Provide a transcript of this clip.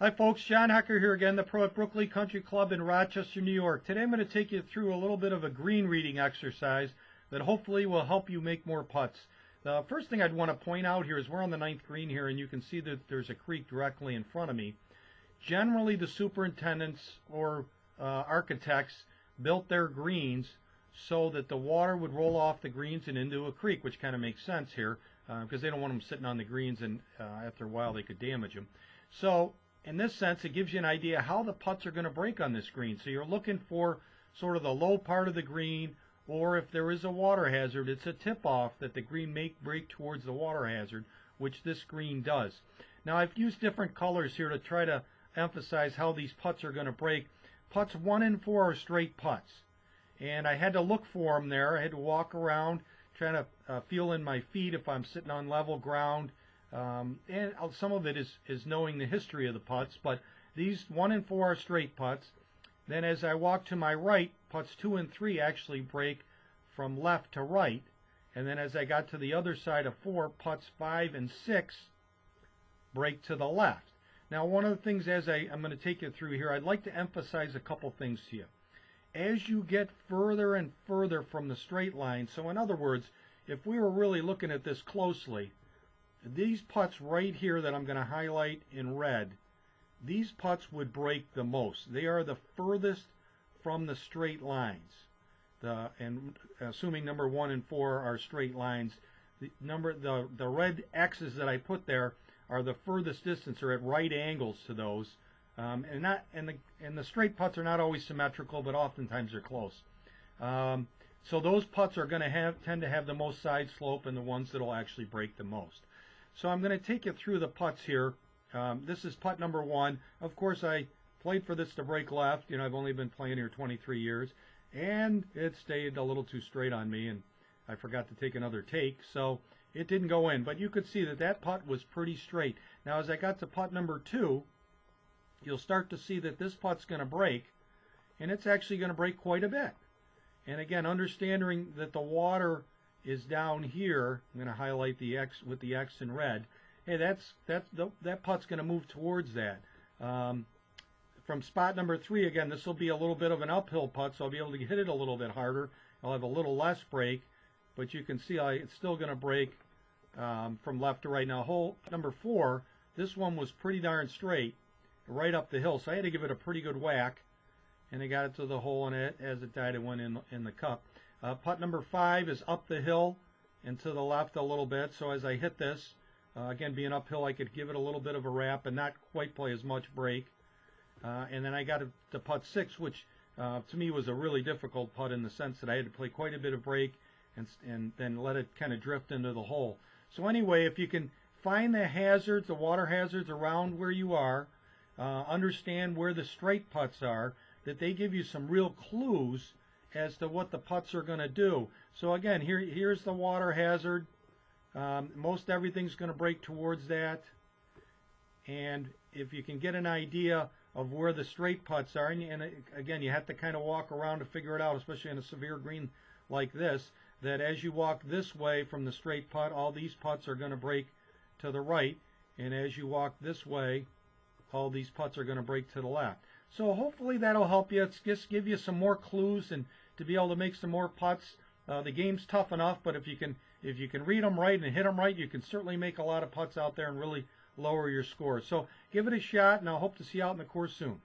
Hi folks, John Hecker here again, the pro at Brookley Country Club in Rochester, New York. Today I'm going to take you through a little bit of a green reading exercise that hopefully will help you make more putts. The first thing I'd want to point out here is we're on the 9th green here, and you can see that there's a creek directly in front of me. Generally the superintendents or architects built their greens so that the water would roll off the greens and into a creek, which kind of makes sense here because they don't want them sitting on the greens, and after a while they could damage them. So in this sense, it gives you an idea how the putts are going to break on this green. So you're looking for sort of the low part of the green, or if there is a water hazard, it's a tip-off that the green may break towards the water hazard, which this green does. Now I've used different colors here to try to emphasize how these putts are going to break. Putts 1 and 4 are straight putts, and I had to look for them there. I had to walk around trying to feel in my feet if I'm sitting on level ground. And some of it is knowing the history of the putts, but these 1 and 4 are straight putts. Then as I walk to my right, putts 2 and 3 actually break from left to right. And then as I got to the other side of 4, putts 5 and 6 break to the left. Now one of the things as I'm going to take you through here, I'd like to emphasize a couple things to you. As you get further and further from the straight line, so in other words, if we were really looking at this closely, these putts right here that I'm going to highlight in red, these putts would break the most. They are the furthest from the straight lines. And assuming number 1 and 4 are straight lines, the red X's that I put there are the furthest distance, or at right angles to those. And the straight putts are not always symmetrical, but oftentimes they're close. So those putts are going to tend to have the most side slope and the ones that will actually break the most. So I'm going to take you through the putts here. This is putt number 1. Of course, I played for this to break left. You know, I've only been playing here 23 years, and it stayed a little too straight on me, and I forgot to take another take, so it didn't go in. But you could see that that putt was pretty straight. Now, as I got to putt number 2, you'll start to see that this putt's going to break, and it's actually going to break quite a bit. And again, understanding that the water is down here, I'm going to highlight the X with the X in red. Hey, that putt's going to move towards that. From spot number 3, again, this will be a little bit of an uphill putt, so I'll be able to hit it a little bit harder. I'll have a little less break, but you can see it's still going to break from left to right. Now, hole number 4, this one was pretty darn straight, right up the hill, so I had to give it a pretty good whack, and I got it to the hole, and as it died, it went in the cup. Putt number 5 is up the hill and to the left a little bit, so as I hit this, again being uphill, I could give it a little bit of a wrap and not quite play as much break. And then I got to putt 6, which to me was a really difficult putt in the sense that I had to play quite a bit of break and then let it kind of drift into the hole. So anyway, if you can find the hazards, the water hazards around where you are, understand where the straight putts are, that they give you some real clues as to what the putts are going to do. So again, here's the water hazard. Most everything's going to break towards that. And if you can get an idea of where the straight putts are, and again, you have to kind of walk around to figure it out, especially in a severe green like this, that as you walk this way from the straight putt, all these putts are going to break to the right, and as you walk this way, all these putts are going to break to the left. So hopefully that'll help you. It's just give you some more clues and to be able to make some more putts. The game's tough enough, but if you can read them right and hit them right, you can certainly make a lot of putts out there and really lower your score. So give it a shot, and I'll hope to see you out in the course soon.